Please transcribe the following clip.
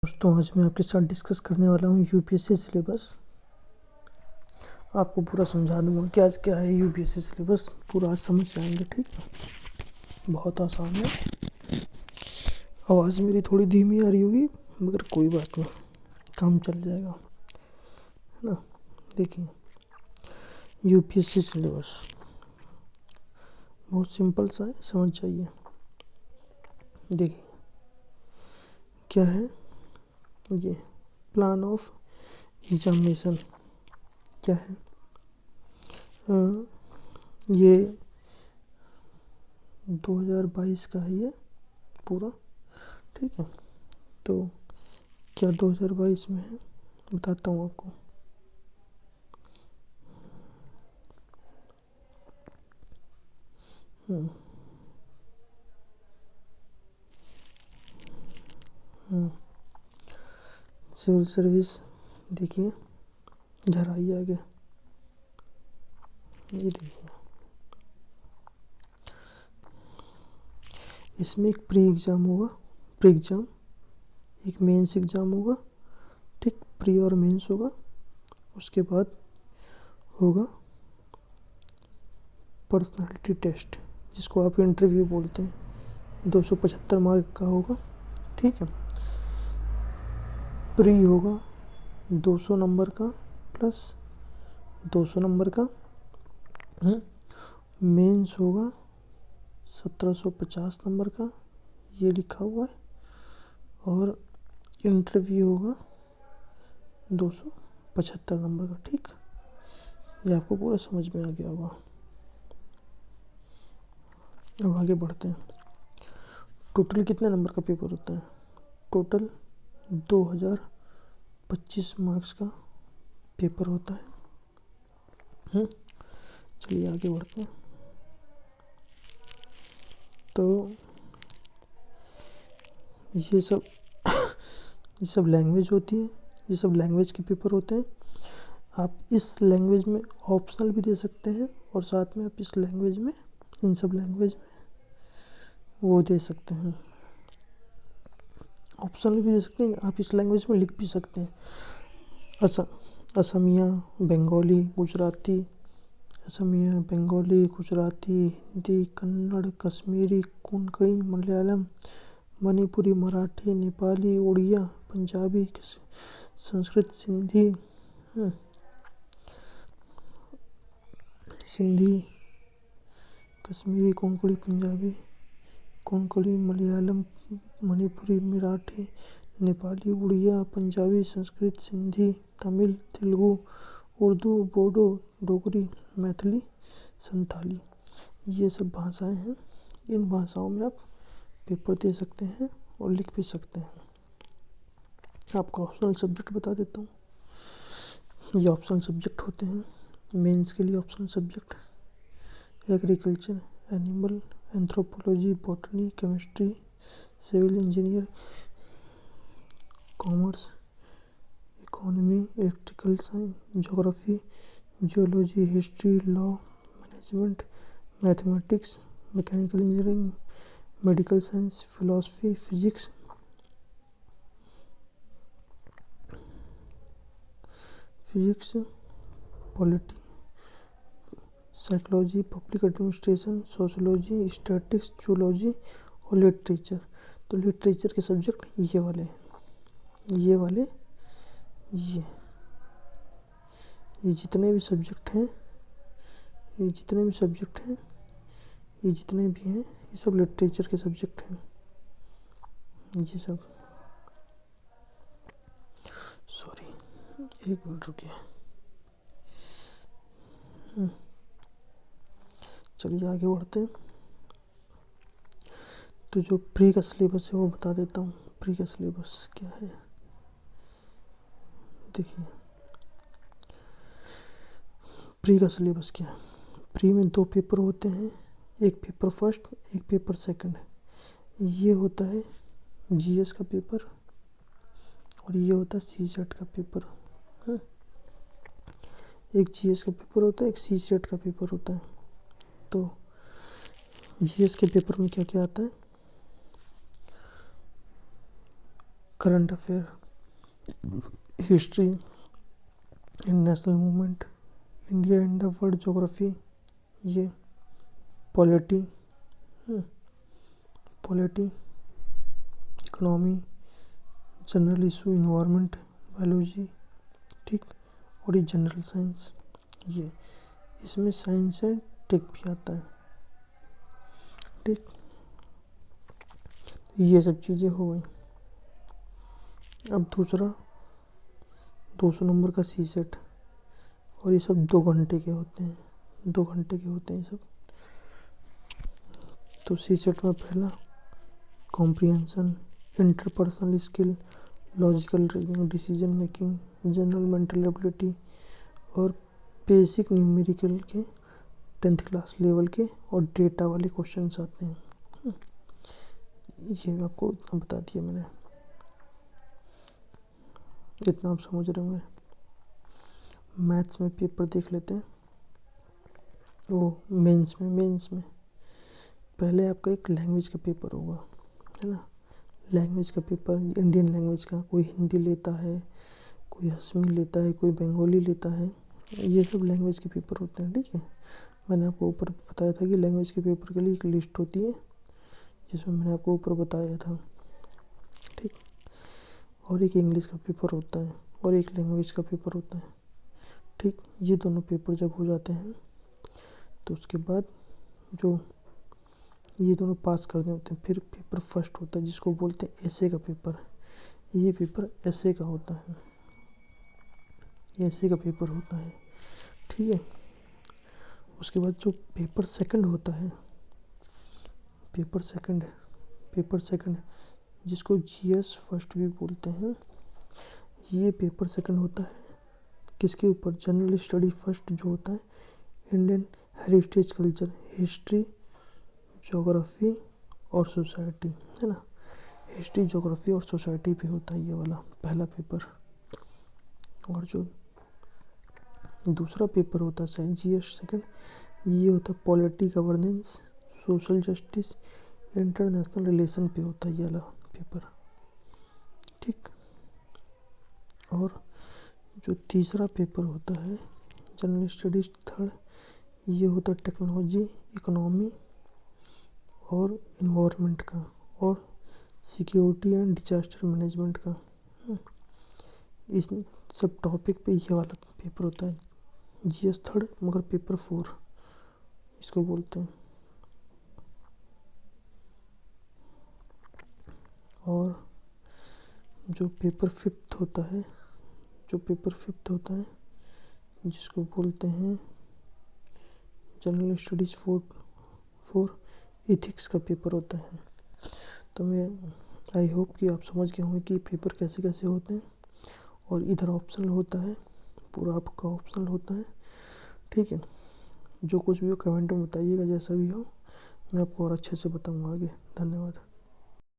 दोस्तों, आज मैं आपके साथ डिस्कस करने वाला हूँ यूपीएससी सिलेबस। आपको पूरा समझा दूंगा कि आज क्या है यूपीएससी सिलेबस, पूरा आज समझ जाएंगे। ठीक है, बहुत आसान है। आवाज़ मेरी थोड़ी धीमी आ रही होगी, मगर कोई बात नहीं, काम चल जाएगा, है ना। देखिए, यूपीएससी सिलेबस बहुत सिंपल सा है, समझ जाइए। देखिए क्या है ये, प्लान ऑफ एग्जामिनेशन क्या है। ये 2022 का है ये पूरा। ठीक है, तो क्या 2022 में है बताता हूँ आपको। सिविल सर्विस, देखिए इधर आइए आगे, ये देखिए, इसमें एक प्री एग्ज़ाम होगा, प्री एग्ज़ाम, एक मेंस एग्ज़ाम होगा। ठीक, प्री और मेंस होगा। उसके बाद होगा पर्सनालिटी टेस्ट, जिसको आप इंटरव्यू बोलते हैं। 275 मार्क का होगा। ठीक है, प्री होगा 200 नंबर का प्लस 200 नंबर का। मेंस होगा 1750 नंबर का, ये लिखा हुआ है। और इंटरव्यू होगा 275 नंबर का। ठीक, ये आपको पूरा समझ में आ गया होगा। अब आगे बढ़ते हैं। टोटल कितने नंबर का पेपर होता है? टोटल 2025 मार्क्स का पेपर होता है। चलिए आगे बढ़ते हैं। तो ये सब लैंग्वेज होती है, ये सब लैंग्वेज के पेपर होते हैं। आप इस लैंग्वेज में ऑप्शनल भी दे सकते हैं, और साथ में आप इस लैंग्वेज में, इन सब लैंग्वेज में वो दे सकते हैं, ऑप्शनल भी दे सकते हैं। आप इस लैंग्वेज में लिख भी सकते हैं। असमिया, बंगाली, गुजराती, असमिया, बंगाली, गुजराती, हिंदी, कन्नड़, कश्मीरी, कोंकणी, मलयालम, मणिपुरी, मराठी, नेपाली, उड़िया, पंजाबी, संस्कृत, सिंधी, कश्मीरी, कोंकणी, पंजाबी, कोंकणी, मलयालम, मणिपुरी, मराठी, नेपाली, उड़िया, पंजाबी, संस्कृत, सिंधी, तमिल, तेलुगु, उर्दू, बोडो, डोगरी, मैथिली, संथाली, ये सब भाषाएं हैं। इन भाषाओं में आप पेपर दे सकते हैं और लिख भी सकते हैं। आपको ऑप्शनल सब्जेक्ट बता देता हूँ। ये ऑप्शनल सब्जेक्ट होते हैं मेंस के लिए। Optional subject agriculture, animal, anthropology, botany, chemistry, civil engineer, commerce, economy, electrical science, geography, geology, history, law, management, mathematics, mechanical engineering, medical science, philosophy, physics, polity, psychology, public administration, sociology, statics, zoology और literature. तो literature के subject ये वाले हैं, ये जितने भी subject हैं, ये जितने भी हैं, ये सब लिटरेचर के सब्जेक्ट हैं। ये सब, सॉरी, एक मिनट रुकिए। चलिए आगे बढ़ते हैं। तो जो प्री का सिलेबस है वो बता देता हूँ। प्री का सिलेबस क्या है, देखिए प्री का सिलेबस क्या है। प्री में 2 पेपर होते हैं, एक पेपर फर्स्ट, एक पेपर सेकंड। ये होता है जीएस का पेपर और ये होता है सीसेट का पेपर। एक जीएस का पेपर होता है, एक सीसेट का पेपर होता है। तो जीएस के पेपर में क्या क्या आता है? Current affair, history and national movement, India and the world geography, ये polity, economy, general issue, environment, biology, ठीक, और ये जनरल साइंस, ये इसमें साइंस एंड टेक भी आता है, ठीक। ये सब चीज़ें हो गई। अब दूसरा 200 नंबर का सी सेट, और ये सब 2 घंटे के होते हैं, 2 घंटे के होते हैं ये सब। तो सी सेट में पहला comprehension, interpersonal skill, logical reasoning, decision making, general mental ability और बेसिक न्यूमेरिकल के 10th क्लास लेवल के और डेटा वाले क्वेश्चंस आते हैं। ये आपको इतना बता दिया मैंने, इतना आप समझ रहे होंगे। मैथ्स में पेपर देख लेते हैं। वो मेंस में पहले आपका एक लैंग्वेज का पेपर होगा, है ना। लैंग्वेज का पेपर, इंडियन लैंग्वेज का, कोई हिंदी लेता है, कोई असमी लेता है, कोई बंगाली लेता है, ये सब लैंग्वेज के पेपर होते हैं, ठीक है। मैंने आपको ऊपर बताया था कि लैंग्वेज के पेपर के लिए एक लिस्ट होती है, जिसमें मैंने आपको ऊपर बताया था, ठीक। और एक इंग्लिश का पेपर होता है और एक लैंग्वेज का पेपर होता है, ठीक। ये दोनों पेपर जब हो जाते हैं तो उसके बाद जो ये दोनों पास करने होते हैं, फिर पेपर फर्स्ट होता है जिसको बोलते हैं एसे का पेपर। ये पेपर एसे का होता है, एसे का पेपर होता है, ठीक है। उसके बाद जो पेपर सेकंड होता है, पेपर सेकंड जिसको जीएस फर्स्ट भी बोलते हैं, ये पेपर सेकंड होता है किसके ऊपर, जनरल स्टडी फर्स्ट जो होता है, Indian heritage culture, history, geography और सोसाइटी, है ना। हिस्ट्री, ज्योग्राफी और सोसाइटी भी होता है ये वाला पहला पेपर। और जो दूसरा पेपर होता है जीएस सेकंड, ये होता है polity, governance, social justice, international relation पे होता है ये वाला पेपर, ठीक। और जो तीसरा पेपर होता है जनरल स्टडीज थर्ड, ये होता है टेक्नोलॉजी, इकोनॉमी और इन्वायरमेंट का और सिक्योरिटी एंड डिजास्टर मैनेजमेंट का। इस सब टॉपिक पे ये वाला पेपर होता है जीएस थर्ड, मगर पेपर 4 इसको बोलते हैं। और जो पेपर फिफ्थ होता है जिसको बोलते हैं जनरल स्टडीज 4 एथिक्स का पेपर होता है। तो मैं आई होप कि आप समझ गए होंगे कि पेपर कैसे कैसे होते हैं। और इधर ऑप्शनल होता है, पूरा आपका ऑप्शनल होता है, ठीक है। जो कुछ भी हो कमेंट में बताइएगा, जैसा भी हो मैं आपको और अच्छे से बताऊंगा आगे। धन्यवाद।